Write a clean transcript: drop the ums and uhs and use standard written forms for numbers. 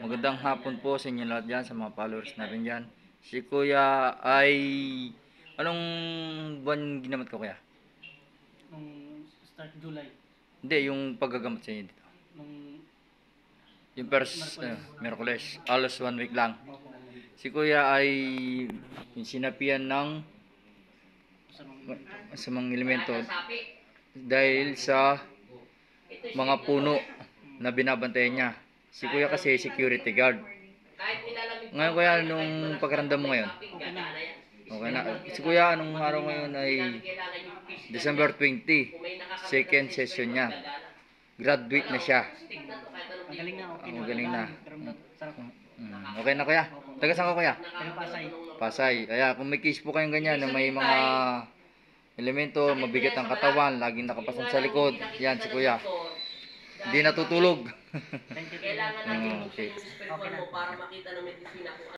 Magandang hapon po sa inyo lahat dyan, sa mga followers natin dyan. Si Kuya ay... Anong buwan ginamot ko, Kuya? Nung start July, Hindi, yung paggagamot sa inyo dito. nung Yung first Miyerkules, alos 1 week lang. opo, Si Kuya ay yung sinapian ng masamang masamang elemento dahil sa mga puno na binabantayan niya. Si Kuya kasi security guard. Ngayon, Kuya, nung pagkaramdam mo ngayon? okay na. Okay na. Si Kuya, anong araw ngayon ay December 20, second session niya. Graduate na siya. Magaling na, okay na. Magaling na. Ramdam, sarap. Okay na, Kuya. Taga saan ka, Kuya? Taga Pasay. Pasay. Kaya kung may case po kayong ganyan na may mga elemento, mabigat ang katawan, laging nakapasan sa likod, yan si Kuya. Hindi natutulog. Thank you. Kailangan natin buksan Okay. yung spiritual mo para makita ng medisina kung